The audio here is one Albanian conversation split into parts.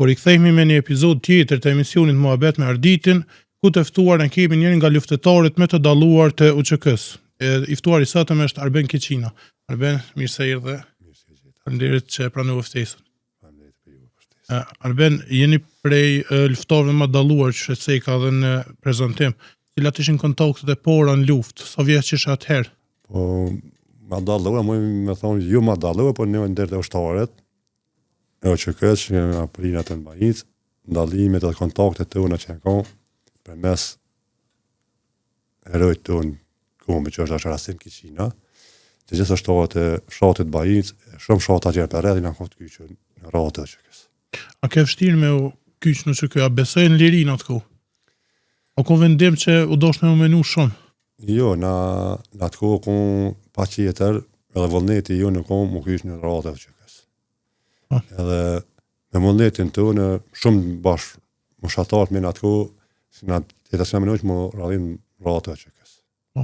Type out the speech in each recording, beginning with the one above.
Por I kthehemi me një epizod tjetër të emisionit Muhabet me Arditin, ku të ftuar në kemi njërin nga luftëtarët më të dalluar të UÇK-s. I ftuar I sotëm është Arben Keqina. Arben, mirë se erdhe. Faleminderit që e pranove ftesën. Arben, jeni prej luftëtarëve më dalluar që shqetësej ka dhe në prezantim. Cilat ishin kontaktet e para në luftë? Sa vjeç ishe atëherë? Po, ma dalluar, me thonë, ju ma dalluar, po në ndër të ushtarët, e UÇK-s që nga prinat e Mbajinës, ndallimet dhe kontaktet tona që kanë për mes herojt tonë kombi që është Rasim Keqina, të gjithë ushtarët e fshatit Mbajinës, shumë fshata që janë për rreth në kohë të kyçën në radhë të UÇK-s. A ke vështirë me u kyç në UÇK? A besoj në lirinë atë kohë? A ko vendim që u dosh me u menu shumë? Jo, në atë kohë kun pa qeter, edhe vullneti ju në kohë mu kyç në radhë të UÇK-s. Edhe me vullnetin tonë shumë bashkë moshatarët me në atë kohë, si në të të semë nëjqë më radhin radhë të UÇK-s.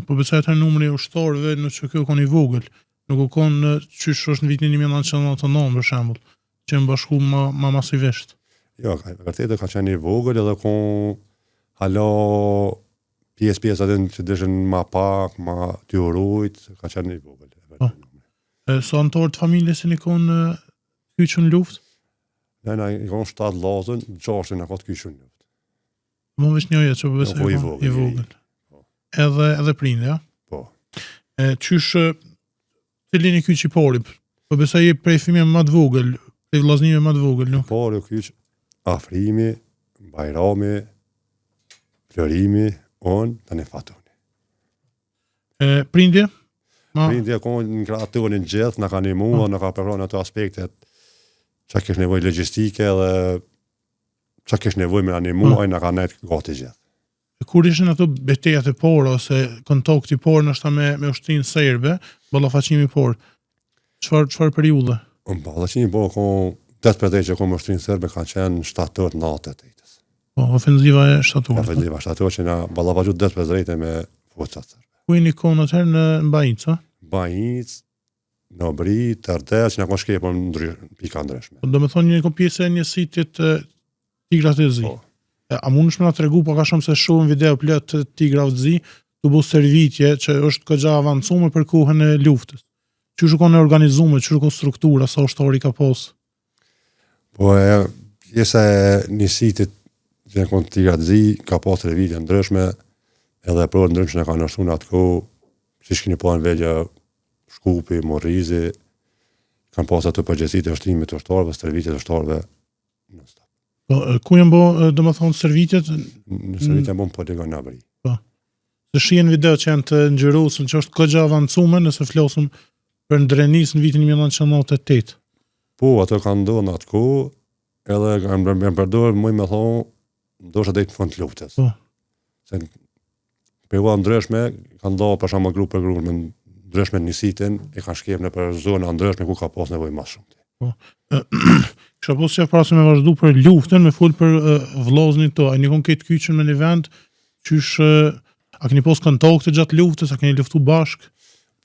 Po besoj të numri ushtarëve në UÇK kon I vogël, nuk u kon qysh është në vitin 1999 për shembull, që më bashku ma masivisht. Jo, vërtetë ka qenë I vogël edhe kon hala pjesë atë që dëshën ma pak, ma të urujt, ka qenë I vogël. Sa antarë të familjes e një konë kyçën luftë? Ne I konë 7 lazën, 6 në ka të kyçën luftë. Më vesh një jetë që për besoj I vogël. Edhe prindë, ja? Po. Qysh cilin I kyç I pari? Për besoj prej fëmijëve më të vogël, prej vllaznive më të vogël, nuk? Pari u kyç Afrimi, Bajrami, Florimi, tani Fatoni. Prindje? Prindje konë në kratonin gjithë, në ka një mua, në ka përra në ato aspektet që kesh nevoj logjistike dhe që kesh nevoj me një mua, në ka nejtë gati gjithë. Kur ishin ato betejat e para ose kontakti I parë ndoshta me ushtrinë serbe, ballafaqimi I parë. Çfarë periudhe? Ballafaqimi I parë konë 8 që konë me ushtrinë serbe kanë qenë shtator 98. Po, ofenziva e shtator. Ofenziva shtator që na ballafaqu 8 me forcat serbe. Ku jeni kon atëherë në Mbajinës, a? Mbajinës, në Obri, Tërdes, që në konë shkej, po pika ndryshme. Do me thonë një pjesë e njësitit Tigrat e Zi. Po. A mundesh me na tregu pak a shumë se shumë video plot të Tigrat e Zi, të bu servitje që është këgja avancume për kohën e luftës. Qysh u konë organizume, qysh u konë struktura, sa ushtari ka pas? Po pjesa e njësitit që në konë Tigrat e Zi, ka pas servitje ndryshme, edhe për ndryshme në ka nërsu në atë kohë, si shkini po në velja Shkupi, Morrizi, kanë pas ato përgjegjësitë e ushtrimit të ushtarëve, servitjet të ushtarëve. Ku janë bo, do më thonë, servitjet? Në servitjet janë bo në poligon në Abri. Se shien video që janë të ngjyrosur, që është këgja avancume, nëse flosëm për ndrenis në vitin 1998. Po, ato kanë ndodhur në atë kohë, edhe kanë përdorur më me thonë, ndoshta deri në fund të luftës. Po. Se periudha ndryshme kanë ndodhur për shembull grup për grup me ndryshme njësitin, e kanë shkep në për zona ndryshme ku ka pas nevojë më shumë. Po. Kisha pas që prasë me vazhdu për luftën, me fol për vllaznin to. A një kon këtë kyçën me një vend, qysh a keni pas kontakte gjatë luftës, a keni luftu bashk?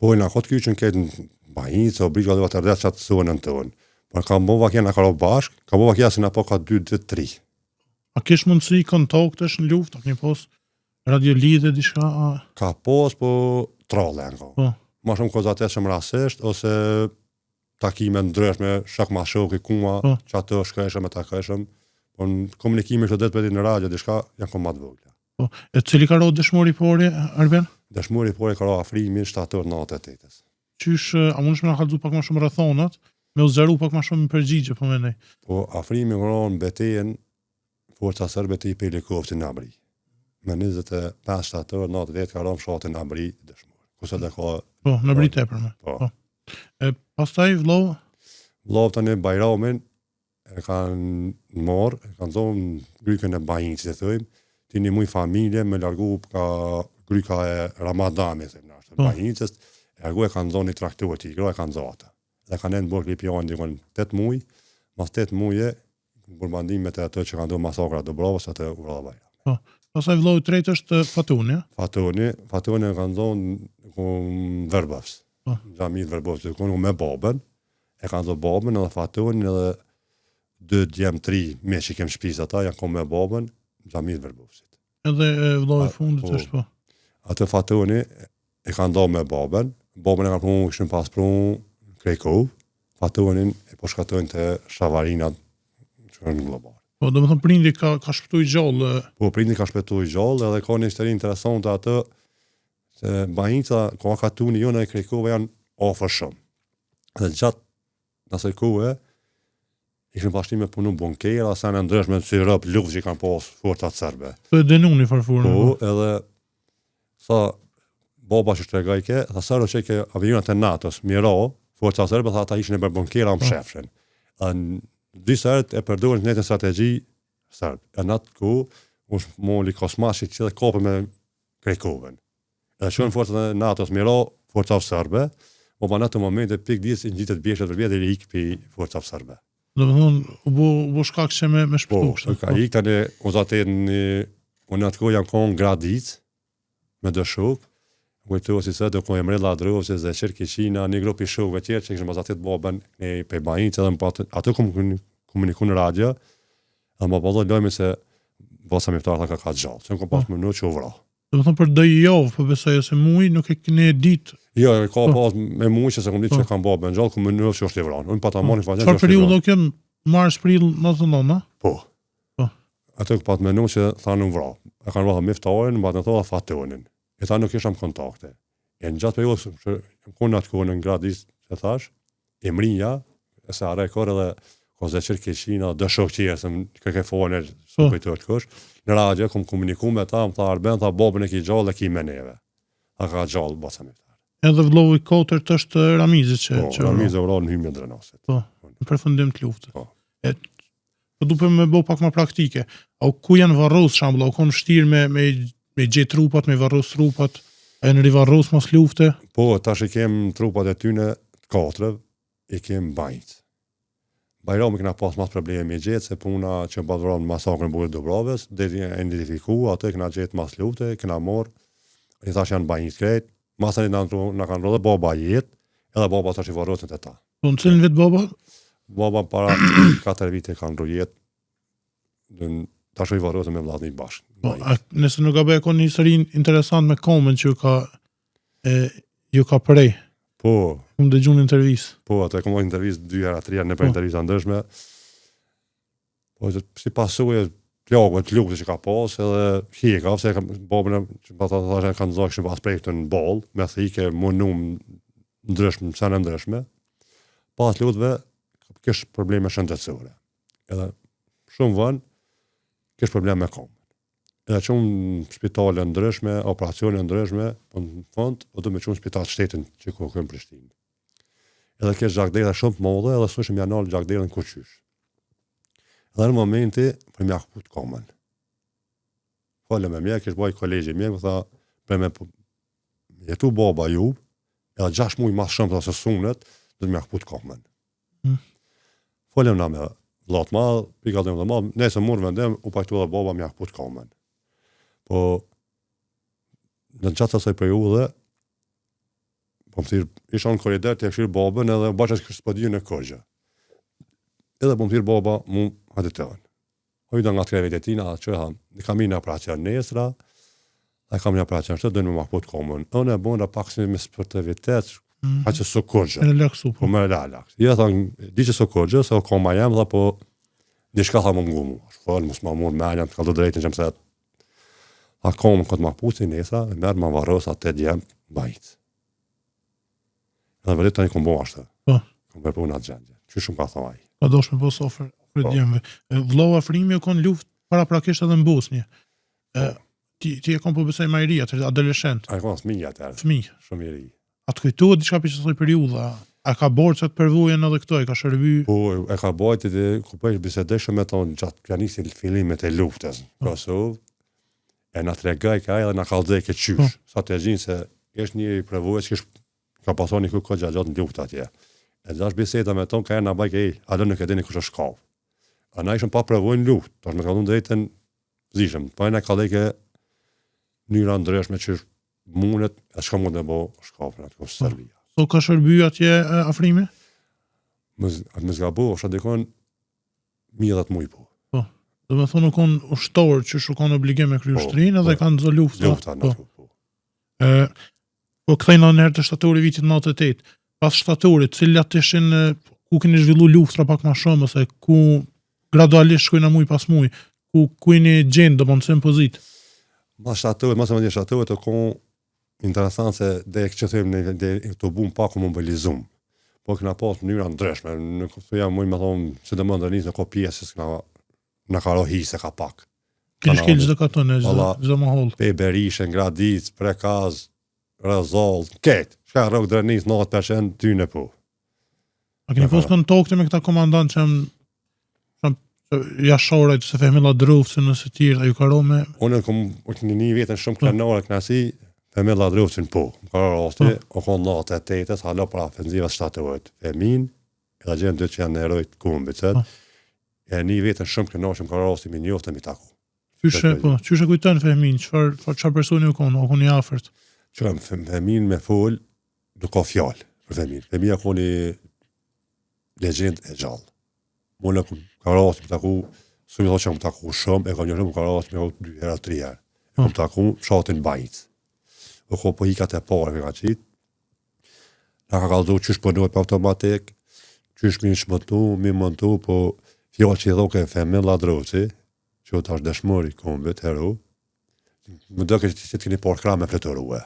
Po, në këtë kyçën këtë në Mbajinës, Obriga dhe Tërdes qatë zonën tonë. Por ka mbova kja në karo bashk, ka mbova kja se në po ka 2-3. A kish mundësi kontaktesh në luftë, a keni pas radiolidhe diçka? Ka pas, po tralle në kohë. Po. Ma shumë kozateshëm rasisht, ose takime ndryshme, shak ma shoki, kuma, që ato shkëshëm e takëshëm, po në komunikimi që dhe në radio, diçka, janë kom matë vogla. Po, e cili ka ro dëshmori pori, Arben? Dëshmori pori ka ro Afrimi, shtator 98. Qysh, a mundesh me na kallëzu pak më shumë rrethonat, me u zgjaru pak më shumë në përgjigje, po mendoj. Po, Afrimi ka ro në betejën, forca serbe të i helikopterit në Abri. Me 25 shtator 98 ka ro në fshatin Abri dëshmori. Kusë dhe ka... Po, në Abri tepër me. Po. Pastaj vllau? Vllau tani Bajramin e kanë marrë, e kanë zonë grykën e Mbajinës, si thojmë, ti një muj familje me largu ka gryka e Ramadani, në Mbajinës, e largu e kanë zonë një traktor të Tigrat, e kanë zonë. Dhe kanë në bërë klipjanë dikon 8 muj, mas 8 muje, përbandimet e ato që kanë do masakra do bravës, atë ura Bajram. Po. Pastaj vllau i tretë është Fatoni, ja? Fatoni e kanë zonë Verbavs. Gjamit Verbavs, me babën, e kanë zonë babën edhe Fatoni edhe 2 djem 3 me që kem shpiz ata, janë kom me babën, xhamit Verbovësit. Edhe vllai i fundit është po. Atë Fatoni e ka ndonë me babën e ka punu, kështën pas punu Krekov, Fatonin e po shkatojnë të Shavarinat që në global. Po, do më thënë prindi ka shpëtu i gjallë. Po, prindi ka shpëtu i gjallë, edhe ka një histori interesante atë, se Banjica, ka katuni jonë e Krekova janë ofër shumë. Dhe gjatë nëse kohë, ishën pashtim me punu bunkera, sa në ndryshme si rëpë luft që kanë pas forcat serbe. Po e denuni farfurën. Po, edhe sa baba që shtegaj ke, tha sërë që ke avionat e NATO-s, miro, forca serbe, tha ata ishën e bërë bunkera më shefshin. Në dy sërët e përdojnë në jetën strategji serbe. E në atë ku, është moli kosmashi që dhe kopë me Krekovën. Edhe që në forcat e NATO-s miro, forca serbe, po në atë moment e pik disë në gjitët bjeshet për vjetë e ikë për forca serbe. Do më thonë, u bo shkak që me shpëtu kështë. Po, ka ikë tani, unë atë kohë janë konë gradic, me dë shokë, kujtu si se do ku e mrella Drovës dhe Qerkeqina, një grup i shokëve tjerë që kishën bazatit babën e pe Banjicë, edhe atë komuniku në radio, edhe më bëllë lojme se basa miftar ka gjallë, që në kom pas më në që u vra. Do më thonë për dhe i javë, për besoj se muj nuk e këne ditë. Jo, ka pas me muj që se kom ditë që kam babën në gjallë, ku më në që është i vranë. Unë pa ta moni faqen që është i vranë. Çfarë periudhë do kënë mars, prill, 99, Po. Atë ku pat menu që thanë në vra. E kanë vra miftarin, më në thoda Fatonin. E tha nuk isham kontakte. E në gjatë periudhë që konë atë kohë në gradis, që thash, Emrinja, se are kore dhe Koze Qerkeqina, dë shokë qjerë, se më këke fonër, së kujtë të kësh, në radio, kom komuniku me ta, më tha Arben, tha babën e ki gjallë dhe ki me neve. A ka gjallë, basa me ta. Edhe vllovi kotër të është Ramizit që... Po, Ramizit e vra në hymë drenasit. Po, në përfundim të luftë. Po. Po dupe me bo pak më praktike. Au ku janë varros shambla, au konë vështirë me gjetë trupat, me varros trupat, e në rivarros mas lufte? Po, tash i kem trupat e tyne të katrëv, i kem Banjicë. Bajrami këna pas mas probleme me gjetë, se puna që badvron masakrën Burit Dubravës, dhe e identifiku, atë këna gjetë mas lufte, këna morë, i thash janë Banjicë krejt, masën i në kanë rodhe baba jetë, edhe baba tash i varrosën të ta. Po në cilin vetë baba? Baba para 4 vite kanë ro jetë, tash i varrosën me vllazni bashkë. Po, nëse nuk ka bëhe konë një histori interesant me Komen që ju ka prej. Po. Këmë dëgju në intervjisë. Po, atë e këmë intervjisë 2 herë, 3 herë në për intervjisë ndëshme. Po, si pasuje plagëve të lukët që ka pas, edhe hika, se babën e që pa të thashe kanë zak që pas prejtë në balë, me thike, munum ndryshme, sa në ndryshme. Pas lukëtve, kësh probleme shëndetësore. Edhe shumë vënë, kësh probleme me komë. Edhe qumë spitale ndryshme, operacione ndryshme, po në fund, po du me qumë spital shtetin që ku këmë Prishtinë. Edhe kesh gjakdera shumë të modhe, edhe sushëm janë gjakdera në kuqysh. Edhe në momenti, për mja këput Komen. Fale me mjek, kesh baj kolegji mjek, më tha, për me jetu baba ju, edhe 6 muj mas shumë të sunet, dhe mja këput Komen. Fale na me vllatë madhë, pikatim dhe madhë, nëse murë vendem, u pajtu dhe baba mja këput Komen. Po, në gjatë asaj periudhe, po më thirë, isha në korrider të e këshirë babën edhe bashkë kështë spëdiju në kërgjë. Edhe po më thirë baba mu hajtë të tënë. O i da nga të krevet e tina, që ha, në kam i në operacion nesra, dhe kam një operacion shtë, dhe në më akput Komen. Unë e bënë pak si me sportivitet, pa që së kërgjë. E në laksu, po. Po me laks. Ja, thënë, di që së kërgjë, se o koma jem, dhe po, di shka tha më mgu mu. Shfëllë, mus ma mund me aljem, të kaldu drejtën që më set. A komë këtë ma pusi nesa, e merë ma varës atë të djemë Banjicë. Edhe vëllit të një këmë bo ashtë. Po. Këmë përpu në atë gjendje. Që shumë ka thamaj. Pa dosh me posë ofër për djemëve. Vllau Afrimi e konë luft para prakisht edhe në Bosnjë. Ti e konë po besoj majria, të adoleshent. A e konë fëmija të erë. Fëmijë. Shumë i ri. A të kujtohet diçka për çfarë periudha? A ka borçat përvojën edhe këto, e ka shërby? Po, e ka bajtë të kupësh bisedeshëm me tonë gjatë planisin fillimet e luftës në Kosovë. E na tregaj ka edhe na kallëzej ke qysh. Sa të gjinë se është një prevojës që ka pasur një kohë gjatë në luftë atje. E dash biseda me tonë ka na baj ke alë nuk e dini kush është shkallë. A na ishëm pa prevojën luftë, tash me kallon drejtën zishëm. Po na kallëj ke mënyra ndryshme që mundet, e shka mund të bo shkallë atë kohë Serbia. So ka shërby atje Afrimi? Më zgabu, është adikon 10 muj po. Do me thonë kon ushtor që shukon obligim me kry ushtrinë edhe kanë zë lufta. Lufta në po. Po kthejna në herë të shtatori vitit 98. Pas shtatorit, cilat ishin ku keni zhvillu luftra pak ma shumë, ose ku gradualisht shkojna muj pas muj, ku jeni gjendë do mëndësim pozit. Mas më shtatorët të kon interesant se dhe që thëmë në të bum pak më mobilizum. Po këna pas mënyra ndryshme, në këtë jam muj me thonë, që dhe më ndërnis në ko pjesës në ka rohi se ka pak. Keni shkel gjithë katone, gjithë më holë. Pe Berishën, Gradic, Prekaz, Rëzoll, ketë. Shka rrëk dërnis 90% ty në po. A keni posë në tokëte me këta komandant që jashorajt se Fehmilla Drufcën nëse tjirë, a ju karo me... Unë në një vetën shumë krenore knasi, Fehmilla Drufcën po. Më karo rasti, o konë 98-ës, halo pra ofenziva shtatorët. Femin, edhe gjenë dy që janë në erojt kumbit, e një vetën shumë krenore që më karo rasti me njoftë e mi taku. Qyshe kujtën Fehmin, qëfar personi u konë, o konë i afert? Që Femin me fol, nuk ka fjallë për Femin. Femin ka një legend e gjallë. Më në ka rasti më taku, së më që më taku shumë, e ka një shumë ka rasti me 2 herë, 3 herë. Më taku shatin bajtë. O ko po hikat e pare me ka qitë. Na ka kaldu qysh përnojt për automatik, qysh mi mi mëntu, po fjallë që i dhoke Fehmilla Drufci, që të është dëshmëri kombit, hero, më dëke që të keni por kra me fletërue.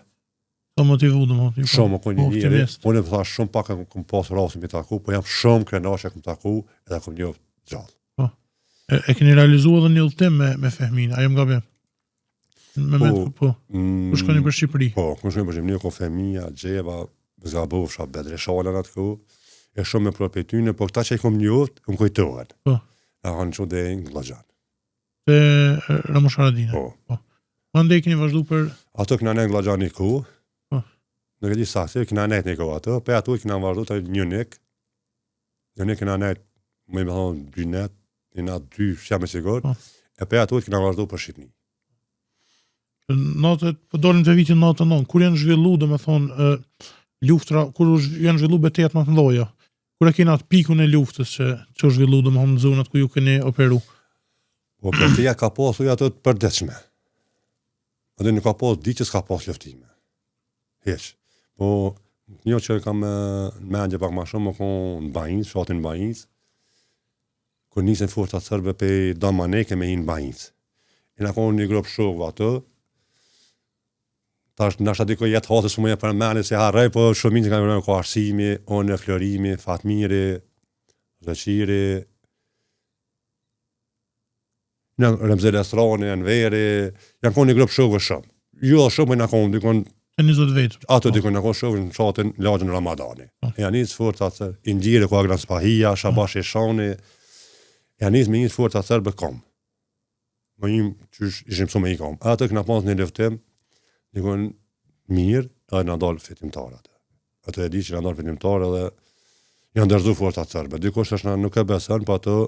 Të motivu dhe më. Shumë, më një njëri, unë e më thash shumë pak këm pas rasin me taku, po jam shumë krenashe këm taku, edhe këm një gjallë. E keni realizu edhe një udhëtim me Fehmin, a jem gabim? Po. Ku shkoni për Shqipëri? Po, ku shkoni për Shqipëri, ku Femija, Gjeva, Zgabovsha, Bedreshala në atë ku, e shumë me propetyne, po këta që i kom një udhët, më kujtohen. Po. A kanë që dhe në Glagjan. Te Ramush Haradina. Po. Mande i keni vazhdu për... Ato këna në Glagjan një ku, në këtë sakse, këna nejt një ku ato, pe ato i këna vazhdu të njënik këna nejt, më i me thonë, 2 net, një natë 2, shja me sigur, e pe ato i këna vazhdu për Shqipni. Natët, po dolin të vitin 99, kur janë zhvillu, dhe me thonë, luftra, kur janë zhvillu betejat më të mdoja, kur e kena atë pikun e luftës që u zhvillu, dhe me thonë në zonat ku ju keni operu? Po beteja ka pasu ato të përdetshme. Atë nuk ka pas ditë që s'ka pas luftime. Heq. Po një që kam në mendje pak ma shumë, më konë në Bajinc, shatin në Bajinc, kur nisën forcat sërbe pe Damaneke me i në Bajinc. E në konë një grupë shokëve atë, tash nashta diko jetë hasë së më e përmeni se harrej, po shumin që kam përmeni ka Arsimi, One, Florimi, Fatmiri, Zëqiri, në Remzel Esrani, Enveri, janë konë një grupë shokëve shumë. Jo shumë e në konë dikon... E 20 vetë. Ato dikon në konë shokëve në shatin lagjën Ramadani. Janë njës forcat së Ingjire, ku Agran Spahia, Shabash Eshani, janë njës me njës forcat sërbë kom. Më njëm që ishim su me i kom. Ato këna pas një lëftim, dikon mirë, edhe në dalë fitimtarë. Ato e di që në dalë fitimtarë edhe janë dërzu forcat sërbë. Dikush është nuk e besën, po ato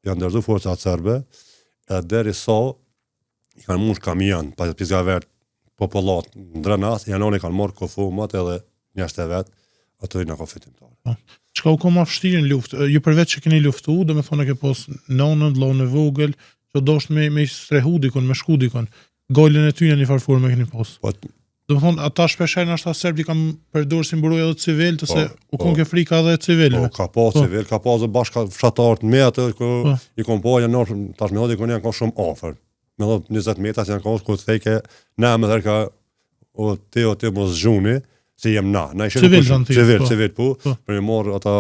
janë dërzu forcat sërbë, edhe deri sa i kanë mush kamion, pa pizga vetë popullat në drenas, janë i kanë marrë kofumat edhe njështë e vetë, ato i në ka fitimtarë. Qka u ka ma fështirë në luftë? Ju përveç që keni luftu, dhe me thonë ke pos nonën, lonë e vogël, që do është me strehu dikon, me shku dikon, gollën e ty në një farfur me keni pos. Dhe me thonë, ata shpesherë në ashtë Serbi kam përdurë si mburoj edhe civil, të se u konë ke frika edhe civilve. Ka pas civil, ka pas dhe bashka fshatarët me atë, ku i kom po janë nërë, tash me dhe dikon janë ka shumë afer. Me dhe 20 metra që janë ka është ku të thejke, na me dhe ka, o te mos zhuni, si jem na. Civil po, për me morë ata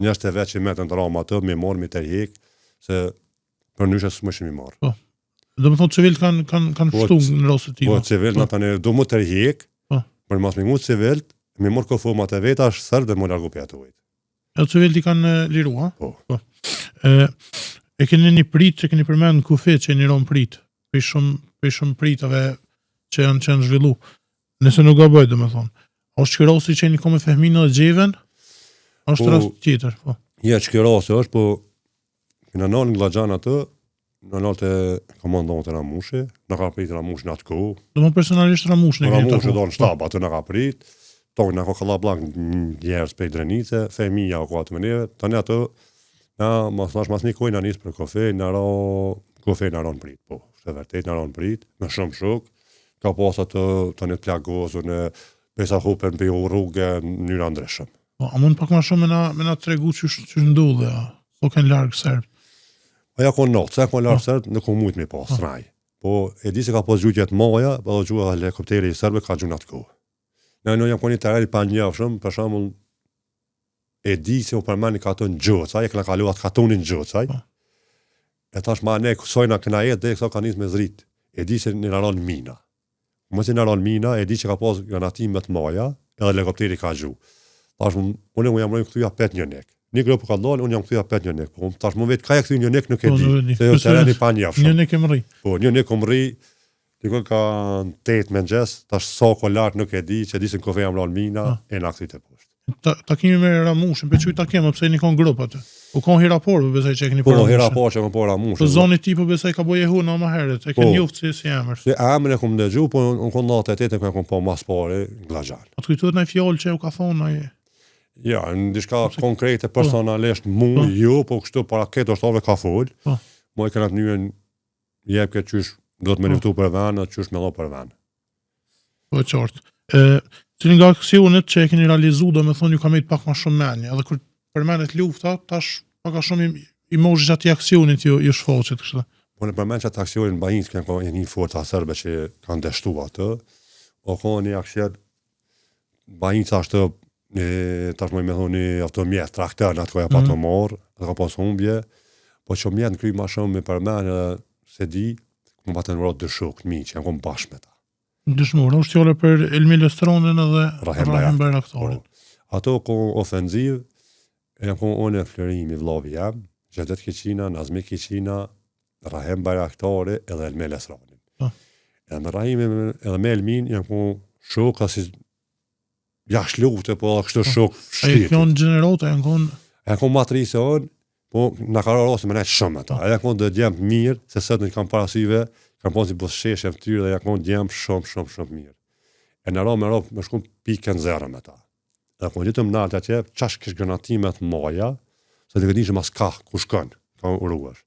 njështë e vetë që metën të rama atë, me morë, me të rjek, se për nyshe së më shumë i marë. Dhe me thonë civilt kanë fështu në rosë të tima. Po civilt në tani du më të rjek, për mas me ngu civilt, me morë kofumat e vetë, ashtë sërë dhe më largu për atë ujtë. E civilt i kanë liru, ha? Po. E keni një prit që keni përmenë në kufit që e një ronë prit, për shumë pritave që janë zhvillu. Nëse nuk ga bëjt, dhe me thonë. A është qërosi që e një kome Fehminë dhe Gjeven? A është rast tjetër? Ja, qërosi është, po në nalë në Glagjan atë, në nalë të komandonë të Ramushi, në ka prit Ramushi në atë kohë. Dhe më personalisht Ramushi në këtë Ramushi do në shtab, atë në ka prit, tokë në ka kalla blak njerës për i drenice, Fehmija o ka atë më neve, tani atë Na, mas një kohë na nis për kafe, na ron prit, po. Është vërtet na ron prit, me shumë shok. Ka pas atë të në plagozën e pesa hupen për rrugë në mënyra ndryshme. Po, a mund pak më shumë me na tregu ç'është ndodhe, po kanë larg serb. Aja kon natë, sa kon larg serb, nuk kom mujt me pas raj. Po e di se ka pas gjutje të moja, po gjua helikopteri i serbëve ka gjunat kohë. Në jam koni të rejtë pa njëfshëm, për shembull e di se u përmeni ka të në gjocaj, e këna kaluat ka tonin gjocaj, e tash ma ne kësojna këna jetë dhe kësa ka njës me zrit, e di se në naron mina. Mëse në naron mina, e di që ka pas granatimet maja, edhe helikopteri ka gju. Tash unë jam rojnë këtuja 5 një nek. Një grupë ka dalë, unë jam këtuja 5 një nek. Po, tash më vetë ka e këtuja një nek nuk e di, se të rejni pa njëfshëm. Një nek e më ri. Po, një nek më ri, dikon ka 8 me ngjes, tash sa ko lartë nuk e di, që di se në kofe jam lanë mina, e në aktit e poshtë. Takimi me Ramushën, për që i takime, pëse një kon grup atë? U kon hirapor, për besaj që e këni për Ramushën? Po, hirapor që e kon për Ramushën. Për zoni ti, për besaj ka boje hu në ma heret, e kënë njuftë si emër. Si emër e kom dëgju, po në kon natë e tete, e kom po mas pare, glazhan. A të kujtuat në fjallë që e u ka thonë, ja, në dishka konkrete, personalisht, jo, po kështu para këtë oshtave ka folë, mo e kënat njën jep këtë qysh do të me njëftu për venë, qysh me lo për venë. Po e qartë. Cili nga aksionet që e keni realizu, do me thonë ju ka mejtë pak ma shumë menje, edhe kër përmenet lufta, tash pak a shumë i mozhë që ati aksionit ju shfaqet kështë. Po në përmen që atë aksionin në bajinës, kënë ka një forca sërbe që kanë deshtu atë, o ka një aksion, bajinës ashtë tash më me thonë një automjet, trakter në atë koja pa të marë, dhe ka pas humbje, po që mjetë në kry ma shumë me përmen se di, më batë në rrotë dë shok, mi, që janë kom bashkë me ta. Dëshmur, është fjole për Elmi Lestronin edhe Rahim Bayraktarin. Ato ko ofenziv, e ko one Flërimi vllavi jam, Gjedet Kiqina, Nazmi Kiqina, Rahim Bayraktari edhe Elmi Lestronin. Edhe me Rahim edhe me Elmin janë ko shok, asi jash lufte, po kështë shok shtitit. E kënë gjenerata, janë konë... E ko matrisë onë, po në ka rrasë me nejtë shumë ata. E ko dhe djemë mirë, se sëtë në kam parasive, kam pas një bussheshe më tyrë dhe ja kon djemë shumë mirë. E në me ropë me shkum pikën zero me ta. Dhe kon ditëm naltë atje, qash kish granatimet maja, se të këtë një që mas ka, ku shkën, ka uruash.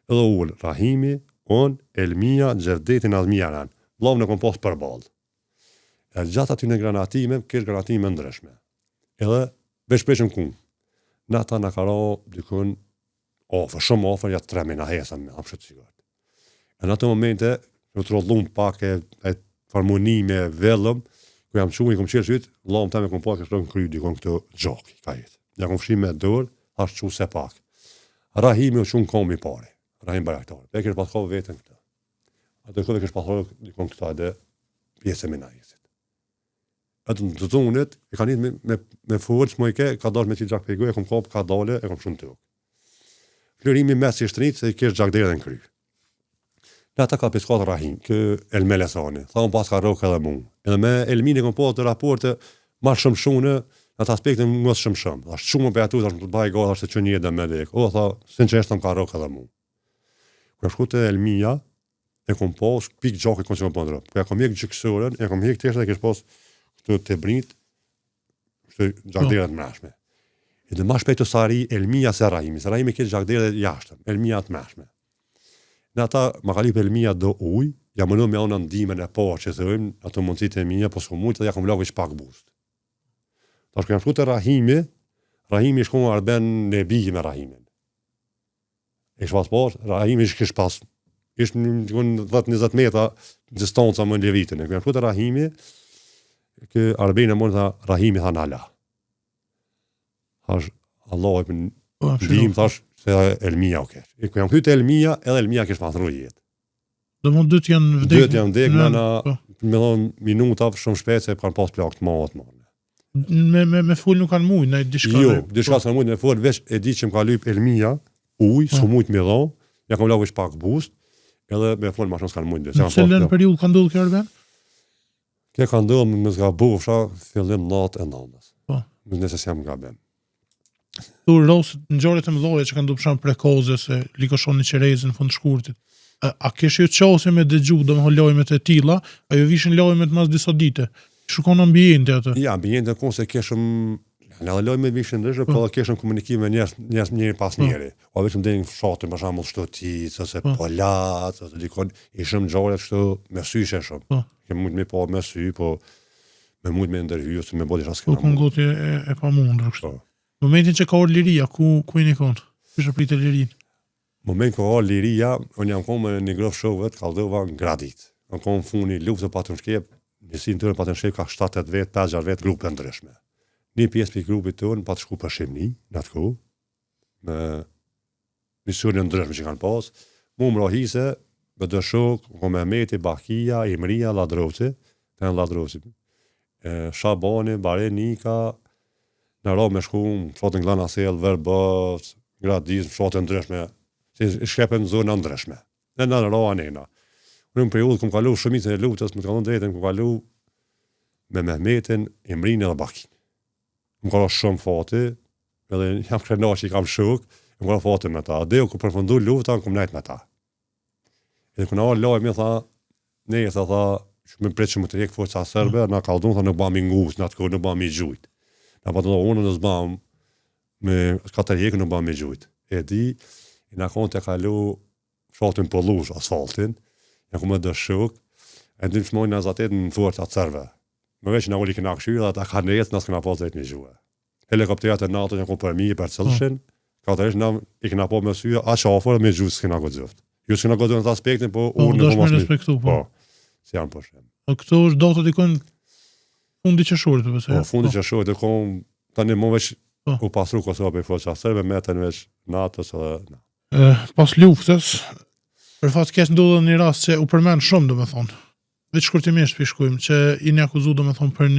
Edhe ullë, Rahimi, on, Elmia, Gjevdetin, Azmija ranë. Vlavë në kon pas përbalë. E gjatë aty në granatime, kish granatime ndryshme. Edhe, veç preshëm kun. Në ata në karo, dikun, shumë ofër, ja 3 mina hesën me, apshet sigur. Në atë momente, në të rollum pak e harmoni me vellëm, ku jam shumë i kom qërë sytë, vllahun teme kom pak e shtë në kry, dikon këtë gjoki, ka jetë. Ja kom fshi me dorë, ashtë që se pak. Rahimi u shumë kom i pare, Rahim Bayraktari. E kërë paskov vetën këtë. Atë këtë kërë paskov dikon këta dhe pjesë e minajesit. Atë në të tunit, e ka njët me forës, më i ke, ka dalë me që gjak pejgoj, e kom kop, ka dale, e kom shumë të Flërimi mes i shtritë, se i kërë gjak dhe në kry. Në ata ka piskat Rahim, kë Elmi Lesani, tha unë pas ka rokë edhe mund. Edhe me Elmini kom pas të raporte ma shumë në atë aspektin mësë shumë. Ashtë shumë për atu, ashtë më të baj gata, ashtë të që një edhe me lek. O, tha, sinqerisht më ka rokë edhe mund. Kër shku të Elmia, e kom pas pik gjak e kom që më pëndrë. Kër e kom hek gjykësoren, e kom hek teshtë dhe kesh pas këtë të brinit, këtë gjakderet mrashme. E dhe ma shpejtë të sari Elmia se Rahimi. Se Rahimi këtë gjakderet jashtëm, Elmia të mrashme. Në ata, ma ka lip Elmia do uj, ja më në me ona ndimen e parë që thëjmë, ato mundësit e mija, po s'ku mujtë dhe ja kom lagu ish pak bust. Ta shku jam shku të Rahimi shku në arben në bigi me Rahimin. Ish pas parë, Rahimi ish pas, ish në 10-20 metra distanca më në levitin. Kër jam shku të Rahimi, kë arben e mund tha, Rahimi tha nala. Thash, Allah e për ndim, thash, se Elmia o kesh. Kër jam kytë Elmia, edhe Elmia kesh pasru jetë. Dhe mund dytë janë vdekë? Dytë janë vdekë, me thonë minuta shumë shpejt se kanë pas plak të matë. Me full nuk kanë mujë, në dishka? Jo, dishka s'kanë mujë me full, veç e di që më ka lyp Elmia, uj, s'ku mujtë me dhonë, ja kam lagu ish pak boost, edhe me full ma shumë s'kanë mujtë. Në cilën periull ka ndodhë kjo Arben? Kjo ka ndodhë me zga bufsha, fillim natë e nëndës. Nëse s'jam nga ben. Tu rosë në gjore të mëdhoje që kanë du përshamë prekoze se likoshon një qerezin në fund shkurtit. A kesh ju qasje me dëgju, do me lojmet e tila, a ju vishin lojmet mas disa dite? Shukon ambiente atë? Ja, ambiente konë se keshëm Në edhe lojë me vishin ndryshme, po kishëm komunikim me njerëz njëri pas njëri. O vetëm deri në fshatin për shembull shtotic ose polat ose dikon ishëm xhore kështu me syshe shumë. Që mund me pa me sy, po me mund me ndërhyj ose me bodi rastë. Po kongoti e pamundur kështu. Momentin që ka orë liria, ku jeni kon? Kush e pritet lirinë? Moment ka orë liria, unë jam konë me një grof shovet, Kaldova në Gradit. Unë konë funi luftë pa të shkep, njësinë tërë pa të shkep ka 7-8 vetë, 5-6 vetë grupe ndryshme. Një pjesë për grupit tonë pa të shku për Shqipni, në atë kohë, me misionin ndryshme që kanë pas. Mu më rohise, me dë shok, ko Mehmeti, Bakia, Imria, Ladroci, të në Ladroci. Shabani, Bare, Nika, në ro me shku, fotën Glana Sel, Verbës, Gradis, fotën ndryshme, si shkepen në zonë ndryshme. Në ro anena. Unë në periudhë këm kalu shumicën e luftës, më të kalon drejtën këm kalu me Mehmetin, Imrin edhe Bakin. Më kalu shumë fati, edhe jam krena që i kam shuk, më kalu fati me ta. Dhe ku përfundu lufta, këm najt me ta. Edhe këna orë lojë, mi tha, ne e tha, që me pretë që më të jekë forca sërbe, na kaldun, tha nuk bami ngus, në atë kohë nuk bami gjujt. Na pa të do unë në zbam, me 4 jekë nuk bami gjujt. E di, i na konë të kalu shatin pëllush, asfaltin, në ku më dëshuk, e në shmojnë në zatet në forca sërbe. Më veç në uli këna këshyra, ata ka në jetë, nësë këna pas drejt një gjuhe. Helikopterat e NATO në ku për mi, për cëllshin, ka të ishë i këna po me syja, a shafër me gjusë s'këna godzoft. Ju s'këna godzoft në të aspektin, po unë në me respektu, po. Si janë për shemë. Këto është do të dikon fundi qëshurit, të pëse? Po, fundi qëshurit, dhe kom, tani më veç u pasru Kosova për forca sërbe, me të në veç NATO-s edhe... Pas luftës, për fat kesh ndodhur një rast që u përmend shumë, domethënë. Veç shkurtimisht shkojmë që jeni akuzuar domethënë për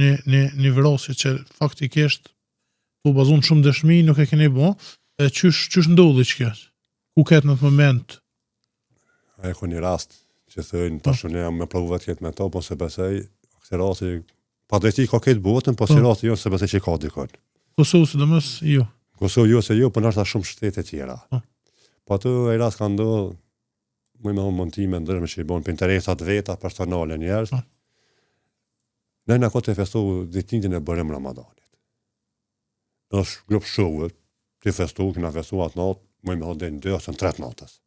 një vrasje që faktikisht u bazon shumë dëshmi, nuk e keni bë. Çysh ndodhi kjo? Ku ket në atë moment? Ai ka një rast që thënë tashune jam me provuar të jetë me to, po se besoj këtë rasti pa drejti ka këtë botën, po se rasti jo se besoj që ka dikon. Kosovë sidomos jo. Kosovë jo se jo, po ndoshta shumë shtete tjera. Po ato ai rast ka ndodhur më me montime ndërme që i bon për interesat veta personale njerës. Ne në kote festu ditëndin e bërëm Ramadanit. Në grupë shuvët, të festu, këna festu atë natë, më me thonë dhe në 2 ose në 3 natës.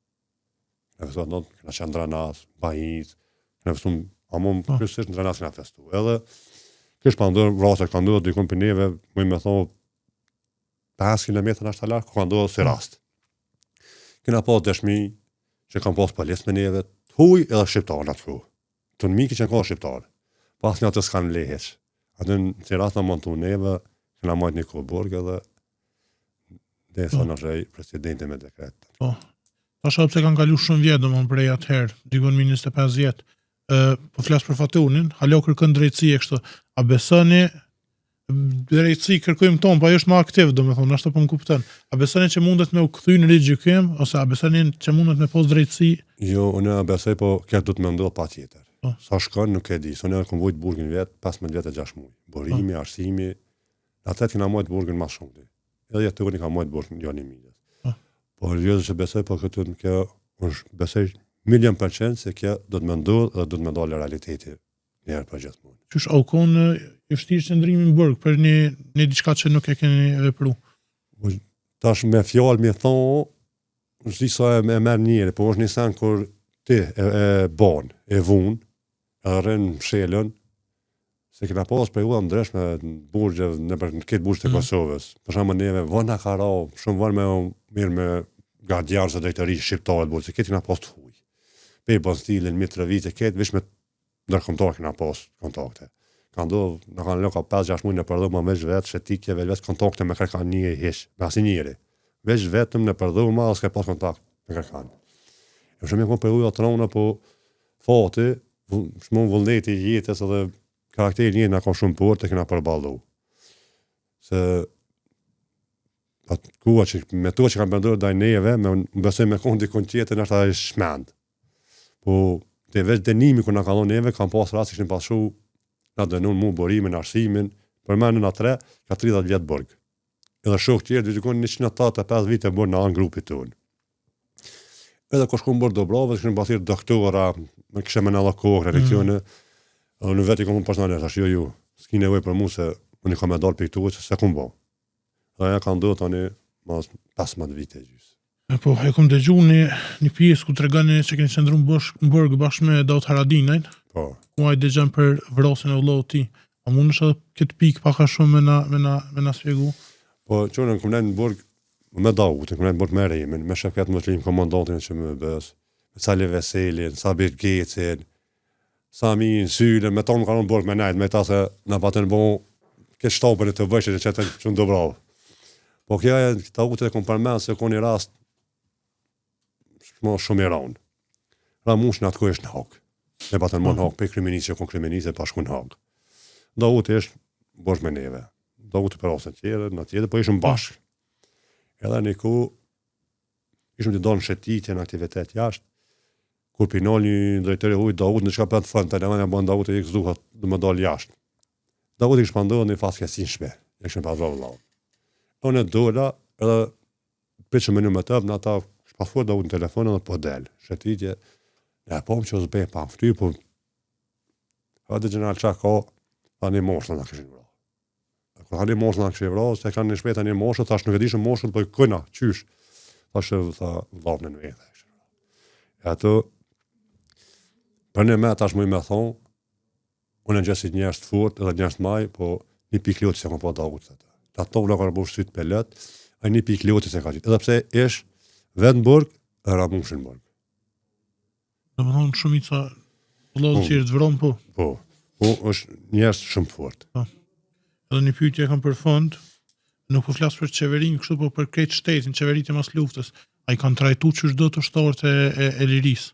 Këna festu atë natë, këna qenë dranas, bajit, këna festu, amon kërësisht në dranas këna festu. Edhe, kësh pa ndërë vrasër, ka ndërë dykun për neve, më me thonë 5 km në ashtë talar, ka ndërë si rast. Këna pas dëshmi, që kam pas palis me neve, të huj edhe shqiptarë në atë ku. Të në miki që në ka shqiptarë. Pas një atë s'kanë leheq. Atë në të rast në montu neve, që në majtë një Koburg edhe dhe sa në shrej presidenti me dekret. Ta shab se kanë kalu shumë vjetë, domon prej atëherë, dikon 25 vjetë. Po flasë për Fatunin, halo kërkën drejtësi e kështë. A besoni, drejtësi kërkojmë tonë, pa është më aktiv, do me thonë, ashtë të për më kuptën. A besoni që mundet me u këthy në rigjykim, ose a besoni që mundet me pos drejtësi? Jo, unë besoj, po këtë du të me ndodhë pa tjetër. Sa shkon, nuk e di. Së unë këmë vojtë burgin vetë, 15 vjetë e 6 muaj. Borimi, arsimi, atët këna mojtë burgin ma shumë. Edhe jetë të unë ka mojtë burgin, jo një miljes. Po rrëzë që besoj, po këtë kjo, besoj 100% se kjo do të me ndodhë dhe do të me ndodhë realiteti njerë për gjithmonë. Qysh aukon i vështirë qëndrimi në burg për një diçka që nuk e keni vepru? Tash me fjalë mi thonë, është disa e merë njëri, po është një sen kur ti e banë, e vunë, e rënë mshelën, se këna pas për u ndryshme në burgje, në këtë burgje të Kosovës. Për shumë neve, vëna ka ra, shumë vënë me mirë me gardianës e drejtëri shqiptarët burgje, se këtë këna pas të huj. Pe i bon stilin, Mitrovice, këtë, vish me ndërkomtar këna pas kontakte. Ka ndodhë, në kanë loka 5-6 mujë në përdhu, ma veç vetë, shetikje, veç kontakte me kërkan një hish, me asi njëri. Veç vetëm në përdhu, ma s'ka pas kontakt me kërkan. E shumë e kom përdu atë rona, po fati, shumë vullneti jetës edhe karakteri njëri në ka shumë por të këna përballu. Se atë kua që me to që kam bëndurë daj neve, me besoj me kondi dikon tjetër në është adhe shmend. Po të veç denimi kër në kalon neve, kam pas rast që në pashu në dënun mu borimin, arsimin, për menë në 3, ka 30 vjetë burg. Edhe shok tjerë, dy dikon 185 vite bërë në anë grupit të unë. Edhe ko shku më bërë dobrave, këshë në pasirë doktora, me këshë me në alla kohë, reakcione, në vetë i kom personalisht, ashtë jo, s'ki nevoj për mu se unë i kam e dalë për i tuë, se kom bo. Dhe ajo ka ndodhur tani mas 15 vite gjys. Po, e kom dëgju një pjesë ku tregoni se keni qëndru në burg bashkë me Daut Haradinajn, Po. ku ai dëgjon për vrasjen e vëllaut ti. A mundesh edhe këtë pikë pak a shumë me na sqaruar? Po, çonën kom në burg me Dautin, kom në burg me Remin, me Shefkat Muslim, komandantin që më bës, me Sali Veselin, Sabir Gecin, Samin, Sylen, me tonë kanë në burg me nejt, me ta se në patën bon këtë shtapën e të vëshit e qëtën që në do bravo. Po kja e Dautin e kom përmen se ko një rast shumë i raun. Ra mush në atë ku është në hak. Ne patën më në hak, pe kriminisi që kon kriminisi e pashku në hak. Dautin është bosh me neve. Dautin për asën tjere, në tjede, po ishëm bashkë. Edhe një ku, ishëm të dalë në shetitje në aktivitet jashtë, kur pinol një drejtëri ujtë, Dautin në qka për të fënë, të në banë Dautin i këzduhat dhe më dalë jashtë. Dautin i shpandohet një fasë kjesin shpe, e këshën për azrovë lau. Në dola, edhe për që menu me tëpë, në ata shpafuar Dautin në telefonë edhe po delë, shetitje, e po më që zbej pa më fty, po, edhe general qa ka, tha një moshë në këshin vra. Kur tha një moshë në këshin vra, se kanë një shpeta një moshë, thash nuk e dishë moshën, po këna, qysh, thash tha vlavnë në vete. E ato, për një me tash më i me thonë, unë e gjesit njerës të fort, edhe njerës të maj, po një pik loti se kom po Dautit. Ta tonë ka rëbush sytë pelet, a një pik loti se ka qitë. Edhe pse ish vetë në burg, e ramush në burg. Do më thonë shumica vëllaut që të vronë, po. Po është njerës shumë të fort. Edhe një pyetje kam për fund, nuk po flas për qeverinë kështu, po për krejt shtetin, qeveritë mas luftës. Ai kanë trajtuar çysh do të shtorët e lirisë.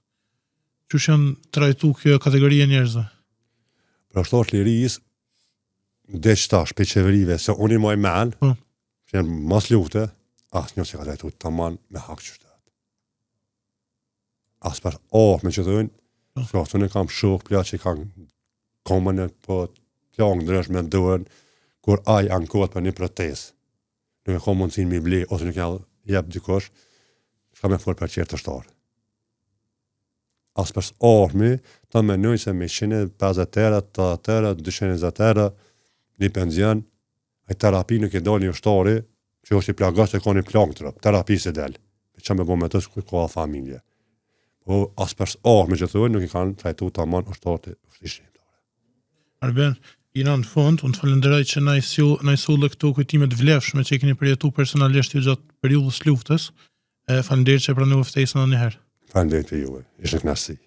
Çysh janë trajtuar kjo kategori e njerëzve? Për shtorët lirisë, deq tash për qeverive, se unë i moj men, që janë mas lufte, asë një se ka trajtuar taman me hak qytetat. Asë për me që thënë, se të në kam shok, plja që i kanë komën e po t'jangë ndrësh me ndërën, kur aj ankohet për një protest, nuk e ka mundësin mi ble, ose nuk e jep dikosh, shka me folë për qërë të shtarë. Asë për armi, ta menoj se me 150 euro, 80 euro, 220 euro, një penzion, e terapi nuk e dalë një shtari, që është i plagas e ka një plangë të rëpë, terapi se delë, që me bo me tësë ku ka familje. Po asë për armi që thujë, nuk i kanë trajtu të aman ushtarët e ushtishtë. Arben, jena në fund, unë të falenderoj që na i sullë këto kujtimet vlefshme që i keni përjetu personalisht ju gjatë periudhës luftës. Falenderoj që e pranove ftesën edhe një herë. Falenderoj të juve, ishte kënaqësi.